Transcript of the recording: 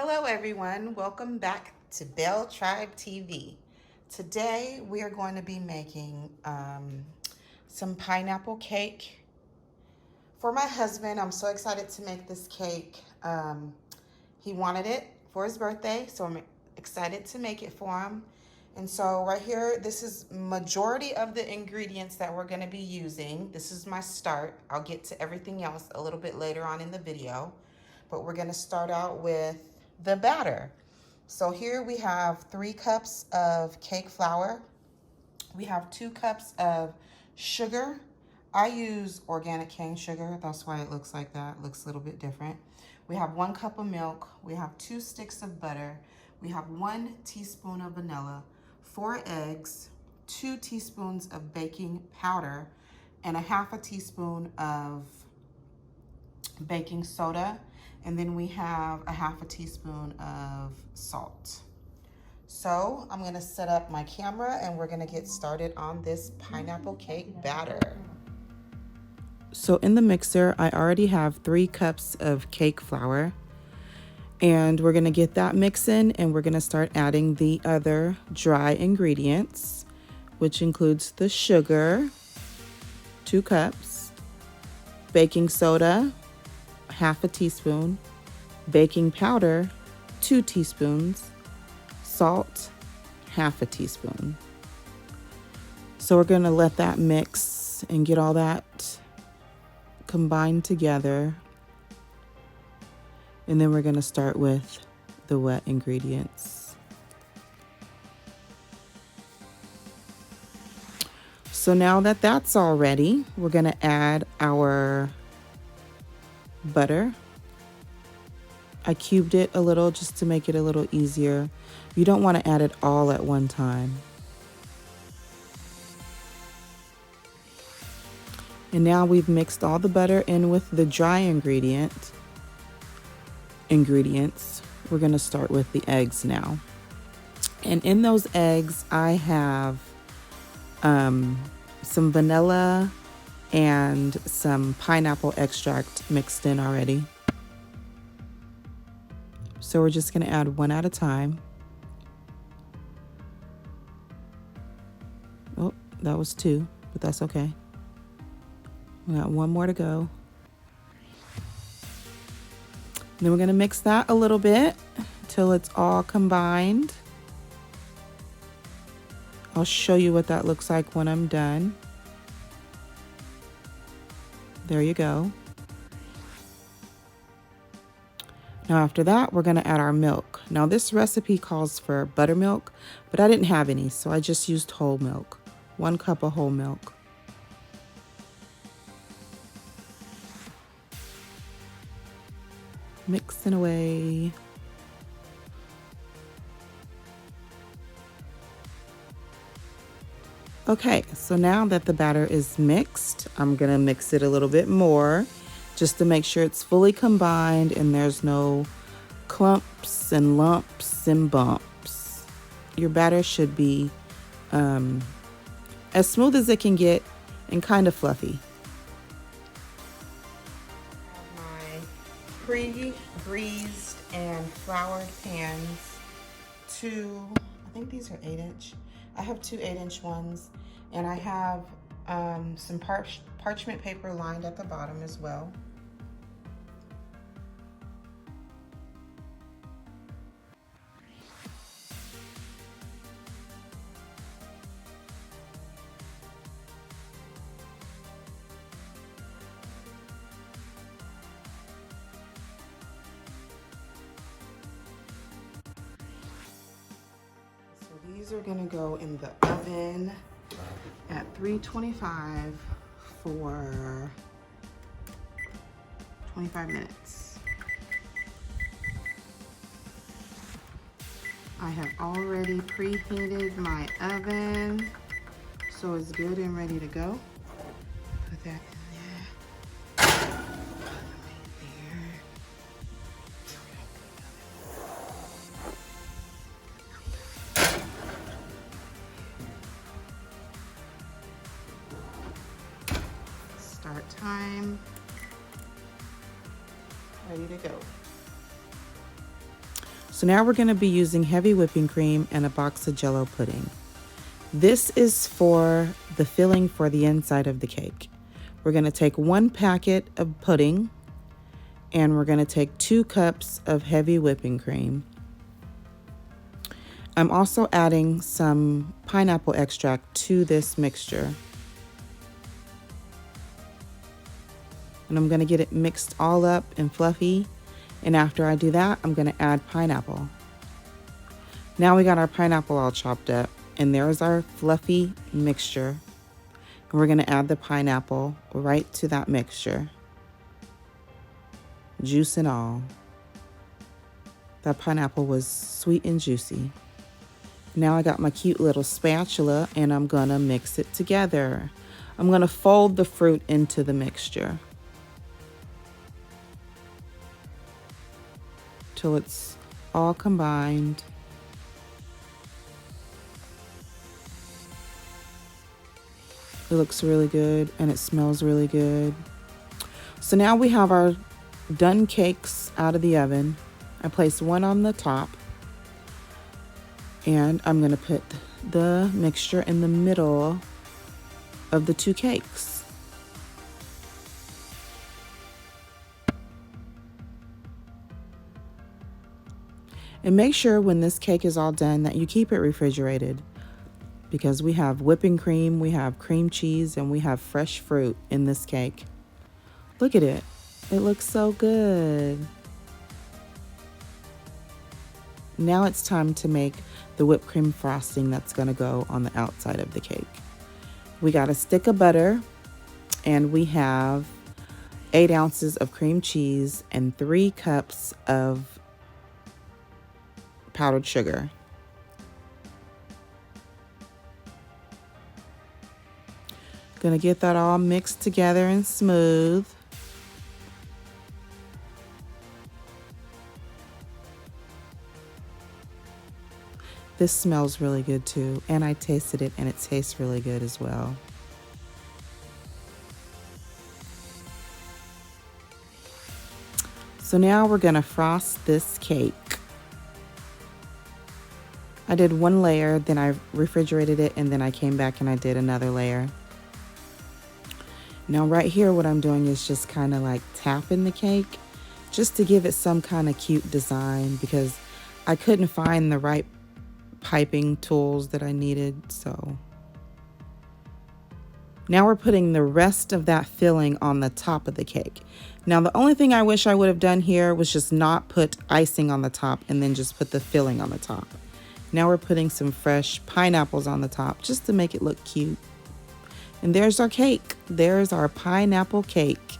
Hello everyone, welcome back to Belle Tribe TV. Today we are going to be making some pineapple cake for my husband. I'm so excited to make this cake. He wanted it for his birthday, so I'm excited to make it for him. And so right here, this is majority of the ingredients that we're going to be using. This is my start. I'll get to everything else a little bit later on in the video, but we're going to start out with the batter. So here we have 3 cups of cake flour. We have 2 cups of sugar. I use organic cane sugar. That's why it looks like that. It looks a little bit different. We have 1 cup of milk. We have 2 sticks of butter. We have 1 teaspoon of vanilla, 4 eggs, 2 teaspoons of baking powder, and a half a teaspoon of baking soda. And then we have a half a teaspoon of salt. So I'm gonna set up my camera and we're gonna get started on this pineapple cake batter. So in the mixer, I already have 3 cups of cake flour, and we're gonna get that mixing and we're gonna start adding the other dry ingredients, which includes the sugar, 2 cups, baking soda, half a teaspoon, baking powder, 2 teaspoons, salt, half a teaspoon. So we're gonna let that mix and get all that combined together. And then we're gonna start with the wet ingredients. So now that that's all ready, we're gonna add our butter. I cubed it a little just to make it a little easier. You don't want to add it all at one time. And now we've mixed all the butter in with the dry ingredients. We're going to start with the eggs now. And in those eggs, I have some vanilla and some pineapple extract mixed in already. So we're just going to add 1 at a time. Oh, that was 2, but that's okay. We got 1 more to go. Then we're going to mix that a little bit till it's all combined. I'll show you what that looks like when I'm done. There you go. Now after that, we're gonna add our milk. Now this recipe calls for buttermilk, but I didn't have any, so I just used whole milk. 1 cup of whole milk. Mixing away. Okay, so now that the batter is mixed, I'm gonna mix it a little bit more just to make sure it's fully combined and there's no clumps and lumps and bumps. Your batter should be as smooth as it can get and kind of fluffy. My pre-greased and floured pans, I think these are 8-inch. I have 2 8-inch ones, and I have some parchment paper lined at the bottom as well. These are gonna go in the oven at 325 for 25 minutes. I have already preheated my oven, so it's good and ready to go. Put that in there. Start time. Ready to go. So now we're going to be using heavy whipping cream and a box of Jell-O pudding. This is for the filling for the inside of the cake. We're going to take 1 packet of pudding and we're going to take 2 cups of heavy whipping cream. I'm also adding some pineapple extract to this mixture. And I'm going to get it mixed all up and fluffy. And after I do that, I'm going to add pineapple. Now we got our pineapple all chopped up. And there's our fluffy mixture. And we're going to add the pineapple right to that mixture. Juice and all. That pineapple was sweet and juicy. Now I got my cute little spatula and I'm going to mix it together. I'm going to fold the fruit into the mixture till it's all combined. It looks really good and it smells really good. So now we have our done cakes out of the oven. I placed one on the top and I'm going to put the mixture in the middle of the 2 cakes. And make sure when this cake is all done that you keep it refrigerated, because we have whipping cream, we have cream cheese, and we have fresh fruit in this cake. Look at it. It looks so good. Now it's time to make the whipped cream frosting that's going to go on the outside of the cake. We got a stick of butter, and we have 8 ounces of cream cheese and 3 cups of powdered sugar. Gonna get that all mixed together and smooth. This smells really good too, and I tasted it and it tastes really good as well. So now we're gonna frost this cake. I did 1 layer, then I refrigerated it, and then I came back and I did another layer. Now right here, what I'm doing is just kind of like tapping the cake just to give it some kind of cute design, because I couldn't find the right piping tools that I needed. So now we're putting the rest of that filling on the top of the cake. Now the only thing I wish I would have done here was just not put icing on the top and then just put the filling on the top. Now we're putting some fresh pineapples on the top just to make it look cute. And there's our cake. There's our pineapple cake.